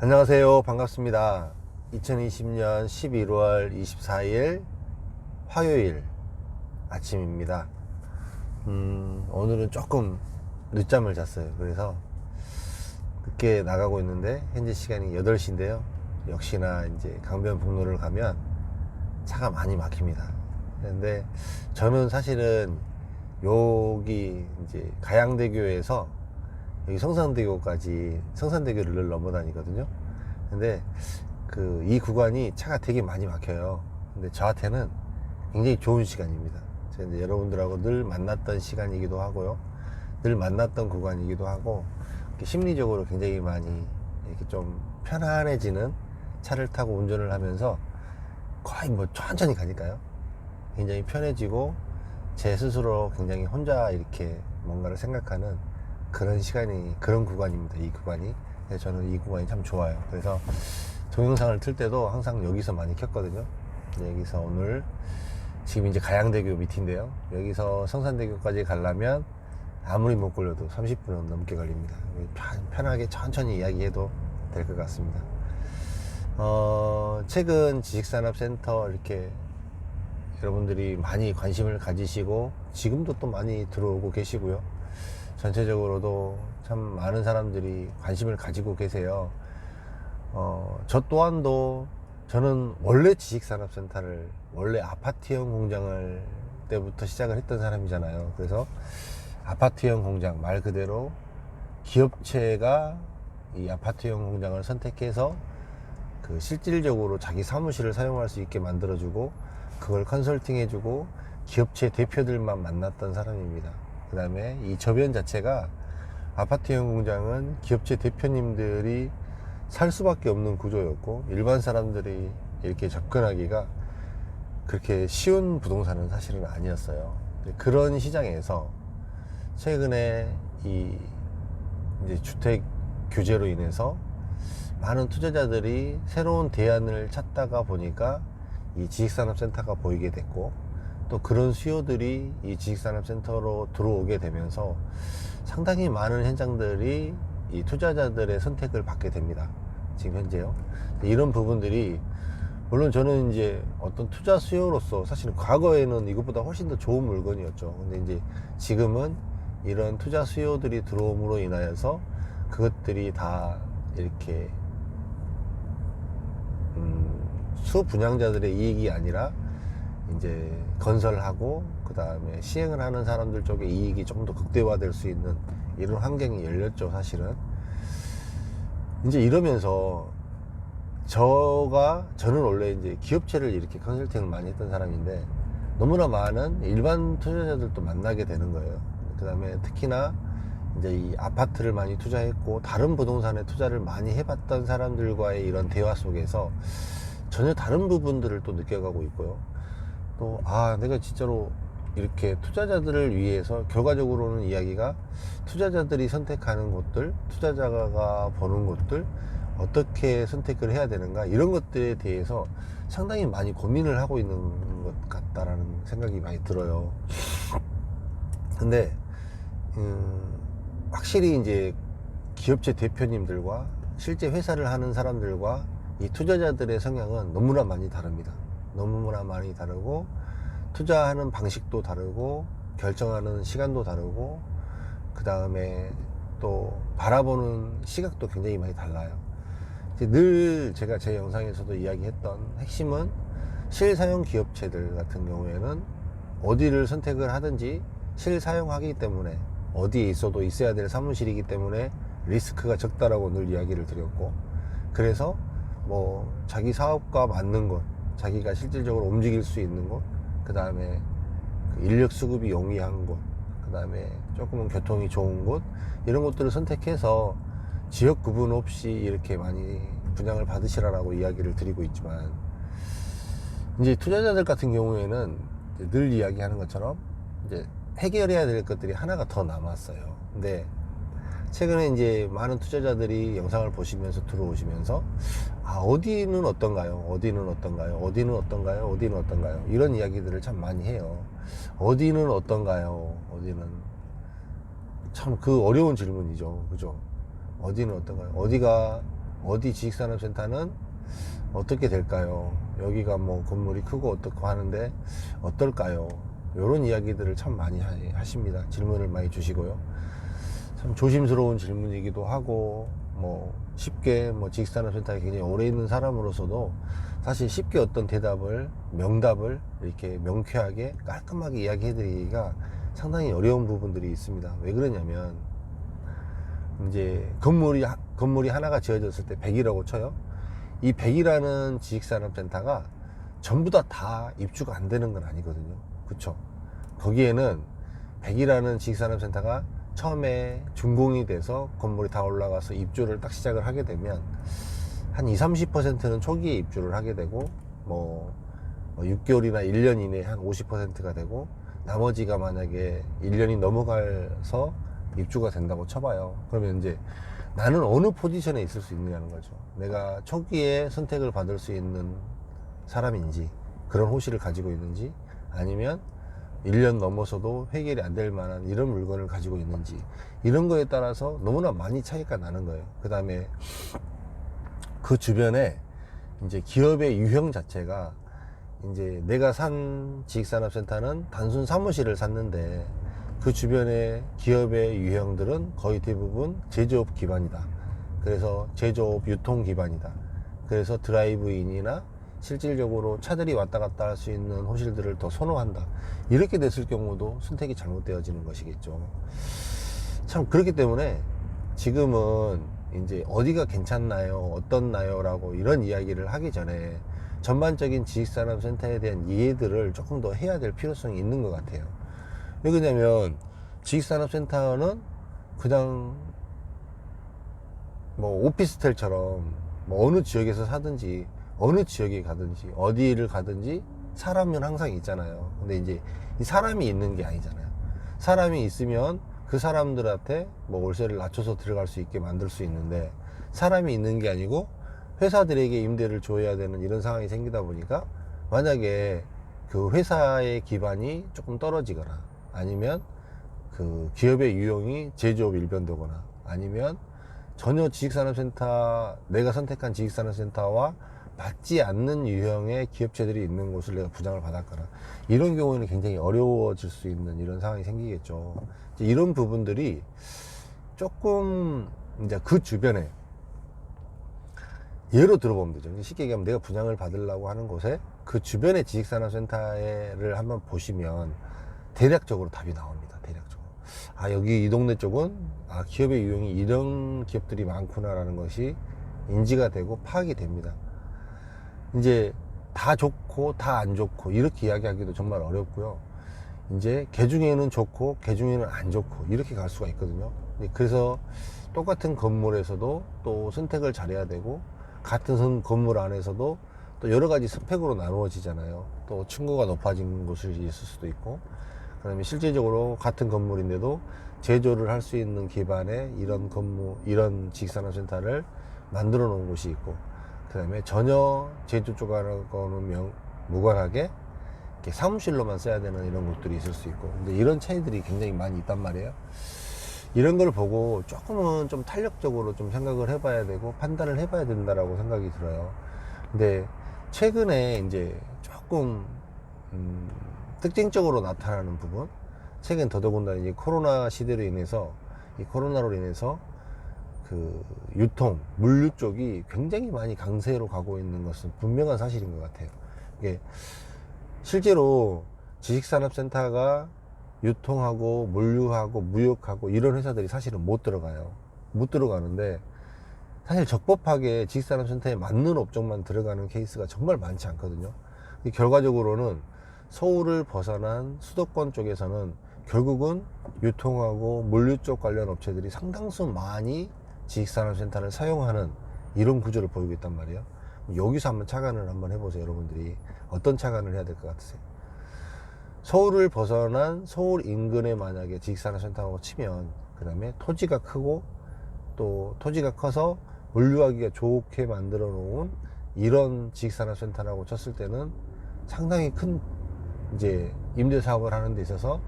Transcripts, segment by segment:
안녕하세요. 반갑습니다. 2020년 11월 24일 화요일 아침입니다. 오늘은 조금 늦잠을 잤어요. 그래서 늦게 나가고 있는데 현재 시간이 8시인데요. 역시나 이제 강변북로를 가면 차가 많이 막힙니다. 그런데 저는 사실은 여기 이제 가양대교에서 여기 성산대교를 넘어 다니거든요. 근데 이 구간이 차가 되게 많이 막혀요. 근데 저한테는 굉장히 좋은 시간입니다. 제가 이제 여러분들하고 늘 만났던 시간이기도 하고요. 늘 만났던 구간이기도 하고, 이렇게 심리적으로 굉장히 많이 이렇게 좀 편안해지는 차를 타고 운전을 하면서 거의 뭐 천천히 가니까요. 굉장히 편해지고 제 스스로 굉장히 혼자 이렇게 뭔가를 생각하는 그런 구간입니다. 이 구간이. 그래서 저는 이 구간이 참 좋아요. 그래서 동영상을 틀 때도 항상 여기서 많이 켰거든요. 여기서 오늘 지금 이제 가양대교 밑인데요. 여기서 성산대교까지 가려면 아무리 못 걸려도 30분은 넘게 걸립니다. 편하게 천천히 이야기해도 될 것 같습니다. 최근 지식산업센터 이렇게 여러분들이 많이 관심을 가지시고 지금도 또 많이 들어오고 계시고요. 전체적으로도 참 많은 사람들이 관심을 가지고 계세요. 저 또한도 저는 원래 지식산업센터를 원래 아파트형 공장을 때부터 시작을 했던 사람이잖아요. 그래서 아파트형 공장 말 그대로 기업체가 이 아파트형 공장을 선택해서 실질적으로 자기 사무실을 사용할 수 있게 만들어주고 그걸 컨설팅 해주고 기업체 대표들만 만났던 사람입니다. 그 다음에 이 저변 자체가 아파트형 공장은 기업체 대표님들이 살 수밖에 없는 구조였고 일반 사람들이 이렇게 접근하기가 그렇게 쉬운 부동산은 사실은 아니었어요. 그런 시장에서 최근에 이제 주택 규제로 인해서 많은 투자자들이 새로운 대안을 찾다가 보니까 이 지식산업센터가 보이게 됐고 또 그런 수요들이 이 지식산업센터로 들어오게 되면서 상당히 많은 현장들이 이 투자자들의 선택을 받게 됩니다. 지금 현재요. 이런 부분들이 물론 저는 이제 어떤 투자 수요로서 사실은 과거에는 이것보다 훨씬 더 좋은 물건이었죠. 근데 이제 지금은 이런 투자 수요들이 들어옴으로 인하여서 그것들이 다 이렇게 수분양자들의 이익이 아니라 이제 건설하고 그 다음에 시행을 하는 사람들 쪽의 이익이 조금 더 극대화될 수 있는 이런 환경이 열렸죠. 사실은 이제 이러면서 저는 원래 이제 기업체를 이렇게 컨설팅을 많이 했던 사람인데 너무나 많은 일반 투자자들도 만나게 되는 거예요. 그 다음에 특히나 이제 이 아파트를 많이 투자했고 다른 부동산에 투자를 많이 해봤던 사람들과의 이런 대화 속에서 전혀 다른 부분들을 또 느껴가고 있고요. 또 내가 진짜로 이렇게 투자자들을 위해서 결과적으로는 이야기가 투자자들이 선택하는 곳들, 투자자가 보는 곳들 어떻게 선택을 해야 되는가 이런 것들에 대해서 상당히 많이 고민을 하고 있는 것 같다라는 생각이 많이 들어요. 근데 확실히 이제 기업체 대표님들과 실제 회사를 하는 사람들과 이 투자자들의 성향은 너무나 많이 다릅니다. 너무나 많이 다르고 투자하는 방식도 다르고 결정하는 시간도 다르고 그 다음에 또 바라보는 시각도 굉장히 많이 달라요. 늘 제가 제 영상에서도 이야기했던 핵심은 실사용 기업체들 같은 경우에는 어디를 선택을 하든지 실사용하기 때문에 어디에 있어도 있어야 될 사무실이기 때문에 리스크가 적다라고 늘 이야기를 드렸고, 그래서 뭐 자기 사업과 맞는 곳, 자기가 실질적으로 움직일 수 있는 곳, 그 다음에 인력 수급이 용이한 곳, 그 다음에 조금은 교통이 좋은 곳, 이런 곳들을 선택해서 지역 구분 없이 이렇게 많이 분양을 받으시라라고 이야기를 드리고 있지만, 이제 투자자들 같은 경우에는 늘 이야기하는 것처럼 이제 해결해야 될 것들이 하나가 더 남았어요. 근데 최근에 이제 많은 투자자들이 영상을 보시면서 들어오시면서 어디는 어떤가요? 어디는 어떤가요? 어디는 어떤가요? 어디는 어떤가요? 이런 이야기들을 참 많이 해요. 어디는 어떤가요? 어디는 참 어려운 질문이죠. 그죠? 어디는 어떤가요? 어디가 어디 지식산업센터는 어떻게 될까요? 여기가 뭐 건물이 크고 어떻고 하는데 어떨까요? 이런 이야기들을 참 많이 하십니다. 질문을 많이 주시고요. 참 조심스러운 질문이기도 하고, 뭐 쉽게 뭐 지식산업센터에 굉장히 오래 있는 사람으로서도 사실 쉽게 어떤 대답을, 명답을 이렇게 명쾌하게 깔끔하게 이야기해드리기가 상당히 어려운 부분들이 있습니다. 왜 그러냐면, 이제 건물이 하나가 지어졌을 때 100이라고 쳐요. 이 100이라는 지식산업센터가 전부 다 입주가 안 되는 건 아니거든요. 그쵸? 거기에는 100이라는 지식산업센터가 처음에 준공이 돼서 건물이 다 올라가서 입주를 딱 시작을 하게 되면 한 20, 30%는 초기에 입주를 하게 되고, 뭐 6개월이나 1년 이내에 한 50%가 되고, 나머지가 만약에 1년이 넘어가서 입주가 된다고 쳐봐요. 그러면 이제 나는 어느 포지션에 있을 수 있느냐는 거죠. 내가 초기에 선택을 받을 수 있는 사람인지, 그런 호실을 가지고 있는지, 아니면 1년 넘어서도 해결이 안 될 만한 이런 물건을 가지고 있는지, 이런 거에 따라서 너무나 많이 차이가 나는 거예요. 그 다음에 그 주변에 이제 기업의 유형 자체가, 이제 내가 산 지식산업센터는 단순 사무실을 샀는데 그 주변의 기업의 유형들은 거의 대부분 제조업 기반이다. 그래서 제조업 유통 기반이다. 그래서 드라이브인이나 실질적으로 차들이 왔다 갔다 할 수 있는 호실들을 더 선호한다. 이렇게 됐을 경우도 선택이 잘못되어지는 것이겠죠. 참, 그렇기 때문에 지금은 이제 어디가 괜찮나요? 어떻나요? 라고 이런 이야기를 하기 전에 전반적인 지식산업센터에 대한 이해들을 조금 더 해야 될 필요성이 있는 것 같아요. 왜 그러냐면, 지식산업센터는 그냥 뭐 오피스텔처럼 뭐 어느 지역에서 사든지 어느 지역에 가든지 어디를 가든지 사람은 항상 있잖아요. 근데 이제 이 사람이 있는 게 아니잖아요. 사람이 있으면 그 사람들한테 뭐 월세를 낮춰서 들어갈 수 있게 만들 수 있는데, 사람이 있는 게 아니고 회사들에게 임대를 줘야 되는 이런 상황이 생기다 보니까, 만약에 그 회사의 기반이 조금 떨어지거나, 아니면 그 기업의 유형이 제조업 일변도거나, 아니면 전혀 지식산업센터, 내가 선택한 지식산업센터와 맞지 않는 유형의 기업체들이 있는 곳을 내가 부장을 받았거나, 이런 경우에는 굉장히 어려워질 수 있는 이런 상황이 생기겠죠. 이런 부분들이 조금 이제 그 주변에 예로 들어보면 되죠. 쉽게 얘기하면 내가 분양을 받으려고 하는 곳에 그 주변의 지식산업센터를 한번 보시면 대략적으로 답이 나옵니다. 대략적으로. 아, 여기 이 동네 쪽은 기업의 유형이 이런 기업들이 많구나라는 것이 인지가 되고 파악이 됩니다. 이제 다 좋고 다 안 좋고 이렇게 이야기하기도 정말 어렵고요. 이제 개 중에는 좋고 개 중에는 안 좋고 이렇게 갈 수가 있거든요. 그래서 똑같은 건물에서도 또 선택을 잘해야 되고, 같은 건물 안에서도 또 여러 가지 스펙으로 나누어지잖아요. 또 층고가 높아진 곳이 있을 수도 있고, 그다음에 실질적으로 같은 건물인데도 제조를 할 수 있는 기반의 이런 지식산업센터를 만들어 놓은 곳이 있고, 그 다음에 전혀 제조 쪽하고는 무관하게 이렇게 사무실로만 써야 되는 이런 곳들이 있을 수 있고, 근데 이런 차이들이 굉장히 많이 있단 말이에요. 이런 걸 보고 조금은 좀 탄력적으로 좀 생각을 해봐야 되고 판단을 해봐야 된다라고 생각이 들어요. 근데 최근에 이제 조금 특징적으로 나타나는 부분, 최근 더더군다나 이제 코로나 시대로 인해서, 이 코로나로 인해서 그 유통, 물류 쪽이 굉장히 많이 강세로 가고 있는 것은 분명한 사실인 것 같아요. 이게 실제로 지식산업센터가 유통하고 물류하고 무역하고 이런 회사들이 사실은 못 들어가요. 못 들어가는데, 사실 적법하게 지식산업센터에 맞는 업종만 들어가는 케이스가 정말 많지 않거든요. 결과적으로는 서울을 벗어난 수도권 쪽에서는 결국은 유통하고 물류 쪽 관련 업체들이 상당수 많이 지식산업센터를 사용하는 이런 구조를 보이고 있단 말이에요. 여기서 한번 착안을 한번 해보세요. 여러분들이 어떤 착안을 해야 될 것 같으세요? 서울을 벗어난 서울 인근에 만약에 지식산업센터라고 치면, 그 다음에 토지가 크고 또 토지가 커서 물류하기가 좋게 만들어 놓은 이런 지식산업센터라고 쳤을 때는 상당히 큰 이제 임대 사업을 하는 데 있어서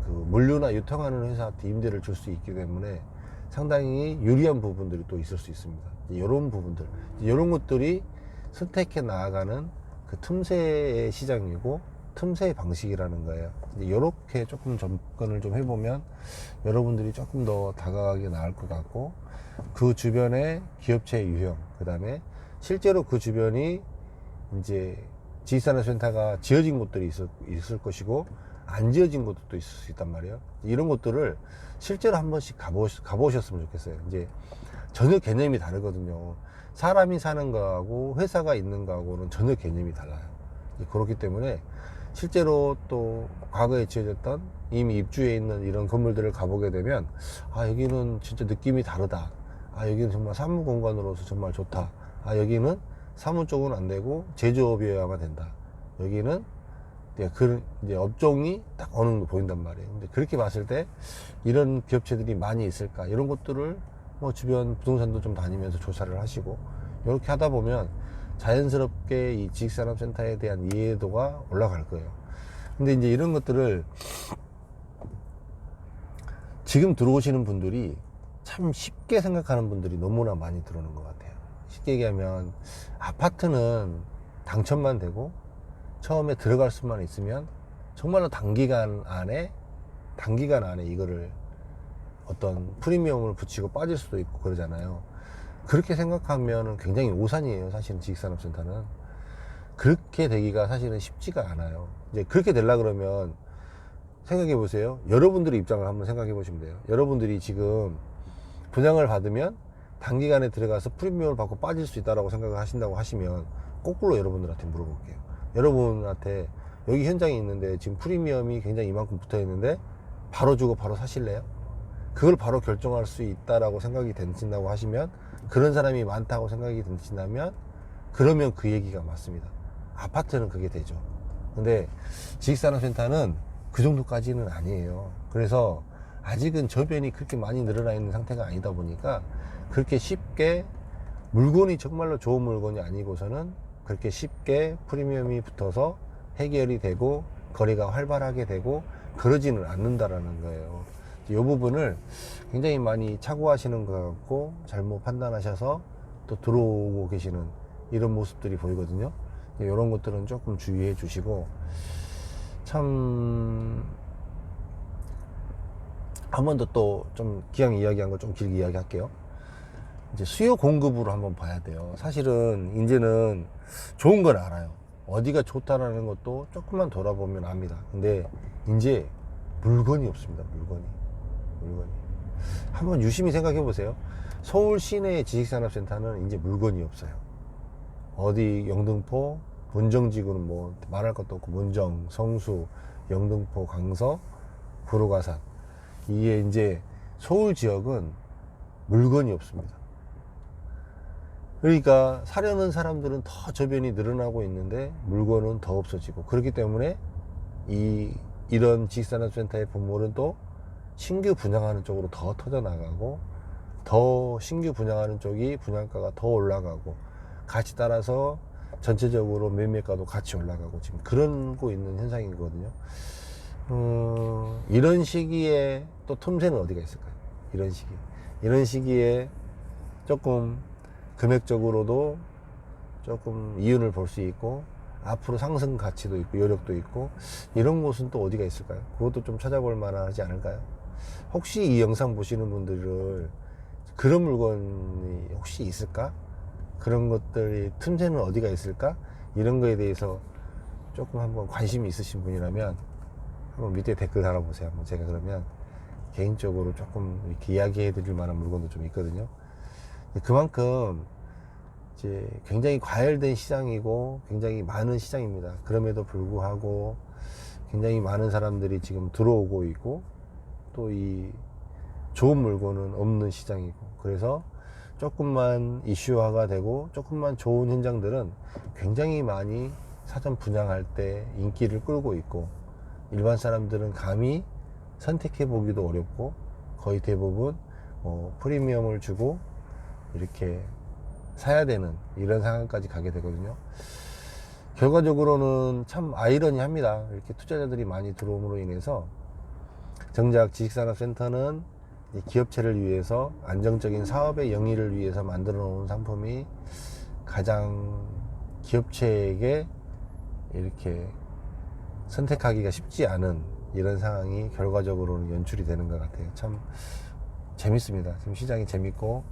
그 물류나 유통하는 회사한테 임대를 줄 수 있기 때문에 상당히 유리한 부분들이 또 있을 수 있습니다. 이런 부분들, 이런 것들이 선택해 나아가는 그 틈새의 시장이고 틈새의 방식이라는 거예요. 이렇게 조금 접근을 좀 해보면 여러분들이 조금 더 다가가기 나을 것 같고, 그 주변에 기업체 유형, 그 다음에 실제로 그 주변이 이제 지식산업센터가 지어진 곳들이 있을 것이고 안 지어진 곳도 있을 수 있단 말이에요. 이런 곳들을 실제로 한 번씩 가보셨으면 좋겠어요. 이제 전혀 개념이 다르거든요. 사람이 사는 거하고 회사가 있는 거하고는 전혀 개념이 달라요. 그렇기 때문에 실제로 또 과거에 지어졌던 이미 입주해 있는 이런 건물들을 가보게 되면, 아, 여기는 진짜 느낌이 다르다. 아, 여기는 정말 사무 공간으로서 정말 좋다. 아, 여기는 사무 쪽은 안 되고 제조업이어야만 된다. 여기는 이제 업종이 딱 어느 정도 보인단 말이에요. 근데 그렇게 봤을 때 이런 기업체들이 많이 있을까? 이런 것들을 뭐 주변 부동산도 좀 다니면서 조사를 하시고, 이렇게 하다 보면 자연스럽게 이 지식산업센터에 대한 이해도가 올라갈 거예요. 근데 이제 이런 것들을 지금 들어오시는 분들이 참 쉽게 생각하는 분들이 너무나 많이 들어오는 것 같아요. 쉽게 얘기하면 아파트는 당첨만 되고 처음에 들어갈 수만 있으면 정말로 단기간 안에 이거를 어떤 프리미엄을 붙이고 빠질 수도 있고 그러잖아요. 그렇게 생각하면 굉장히 오산이에요. 사실은 지식산업센터는 그렇게 되기가 사실은 쉽지가 않아요. 이제 그렇게 되려 그러면 생각해 보세요. 여러분들의 입장을 한번 생각해 보시면 돼요. 여러분들이 지금 분양을 받으면 단기간에 들어가서 프리미엄을 받고 빠질 수 있다라고 생각을 하신다고 하시면, 거꾸로 여러분들한테 물어볼게요. 여러분한테 여기 현장에 있는데 지금 프리미엄이 굉장히 이만큼 붙어 있는데 바로 주고 바로 사실래요? 그걸 바로 결정할 수 있다라고 생각이 되신다고 하시면, 그런 사람이 많다고 생각이 드신다면, 그러면 그 얘기가 맞습니다. 아파트는 그게 되죠. 근데 지식산업센터는 그 정도까지는 아니에요. 그래서 아직은 저변이 그렇게 많이 늘어나 있는 상태가 아니다 보니까 그렇게 쉽게 물건이 정말로 좋은 물건이 아니고서는 그렇게 쉽게 프리미엄이 붙어서 해결이 되고 거래가 활발하게 되고 그러지는 않는다라는 거예요. 이 부분을 굉장히 많이 착오하시는 것 같고 잘못 판단하셔서 또 들어오고 계시는 이런 모습들이 보이거든요. 이런 것들은 조금 주의해 주시고, 참 한 번 더 또 좀 기왕 이야기한 거 좀 길게 이야기할게요. 이제 수요 공급으로 한번 봐야 돼요. 사실은 이제는 좋은 건 알아요. 어디가 좋다라는 것도 조금만 돌아보면 압니다. 근데 이제 물건이 없습니다. 물건이 한번 유심히 생각해 보세요. 서울 시내의 지식산업센터는 이제 물건이 없어요. 어디 영등포, 문정지구는 뭐 말할 것도 없고, 문정, 성수, 영등포, 강서, 구로가산, 이게 이제 서울 지역은 물건이 없습니다. 그러니까 사려는 사람들은 더 저변이 늘어나고 있는데 물건은 더 없어지고, 그렇기 때문에 이런 지식산업센터의 분모는 또 신규 분양하는 쪽으로 더 터져나가고, 더 신규 분양하는 쪽이 분양가가 더 올라가고, 같이 따라서 전체적으로 매매가도 같이 올라가고, 지금 그러고 있는 현상이거든요. 이런 시기에 또 틈새는 어디가 있을까요? 이런 시기에 조금 금액적으로도 조금 이윤을 볼 수 있고, 앞으로 상승 가치도 있고 여력도 있고, 이런 곳은 또 어디가 있을까요? 그것도 좀 찾아볼 만하지 않을까요? 혹시 이 영상 보시는 분들을 그런 물건이 혹시 있을까? 그런 것들이 틈새는 어디가 있을까? 이런 거에 대해서 조금 한번 관심이 있으신 분이라면 한번 밑에 댓글 달아보세요. 한번 제가 그러면 개인적으로 조금 이렇게 이야기해 드릴 만한 물건도 좀 있거든요. 그만큼 이제 굉장히 과열된 시장이고 굉장히 많은 시장입니다. 그럼에도 불구하고 굉장히 많은 사람들이 지금 들어오고 있고, 또 이 좋은 물건은 없는 시장이고, 그래서 조금만 이슈화가 되고 조금만 좋은 현장들은 굉장히 많이 사전 분양할 때 인기를 끌고 있고, 일반 사람들은 감히 선택해 보기도 어렵고, 거의 대부분 프리미엄을 주고 이렇게 사야 되는 이런 상황까지 가게 되거든요. 결과적으로는 참 아이러니합니다. 이렇게 투자자들이 많이 들어옴으로 인해서 정작 지식산업센터는 이 기업체를 위해서 안정적인 사업의 영위를 위해서 만들어 놓은 상품이 가장 기업체에게 이렇게 선택하기가 쉽지 않은 이런 상황이 결과적으로는 연출이 되는 것 같아요. 참 재밌습니다. 지금 시장이 재밌고,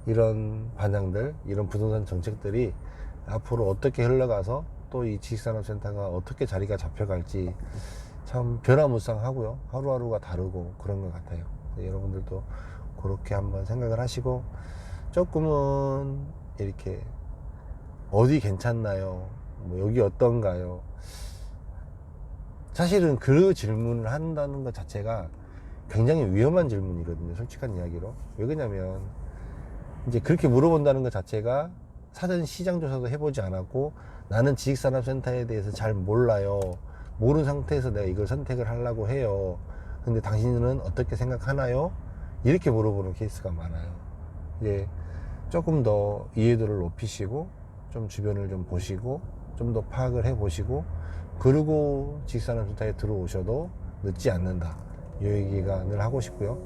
이런 반향들, 이런 부동산 정책들이 앞으로 어떻게 흘러가서 또 이 지식산업센터가 어떻게 자리가 잡혀갈지 참 변화무쌍하고요. 하루하루가 다르고 그런 것 같아요. 여러분들도 그렇게 한번 생각을 하시고, 조금은 이렇게 어디 괜찮나요? 뭐 여기 어떤가요? 사실은 그 질문을 한다는 것 자체가 굉장히 위험한 질문이거든요. 솔직한 이야기로. 왜 그러냐면 이제 그렇게 물어본다는 것 자체가 사전 시장 조사도 해보지 않았고, 나는 지식산업센터에 대해서 잘 몰라요. 모르는 상태에서 내가 이걸 선택을 하려고 해요. 근데 당신은 어떻게 생각하나요? 이렇게 물어보는 케이스가 많아요. 이제 조금 더 이해도를 높이시고, 좀 주변을 좀 보시고, 좀 더 파악을 해 보시고, 그리고 지식산업센터에 들어오셔도 늦지 않는다, 이 얘기가 늘 하고 싶고요.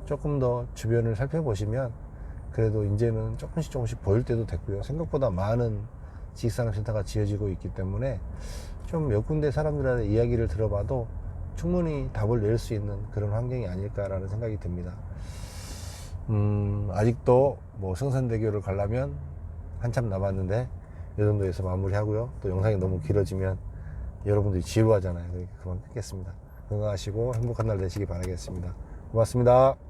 조금 더 주변을 살펴보시면 그래도 이제는 조금씩 보일 때도 됐고요. 생각보다 많은 지식산업센터가 지어지고 있기 때문에 좀 몇 군데 사람들의 이야기를 들어봐도 충분히 답을 낼 수 있는 그런 환경이 아닐까라는 생각이 듭니다. 아직도 뭐 성산대교를 가려면 한참 남았는데 이 정도에서 마무리하고요. 또 영상이 너무 길어지면 여러분들이 지루하잖아요. 그러니까 그만 끊겠습니다. 건강하시고 행복한 날 되시기 바라겠습니다. 고맙습니다.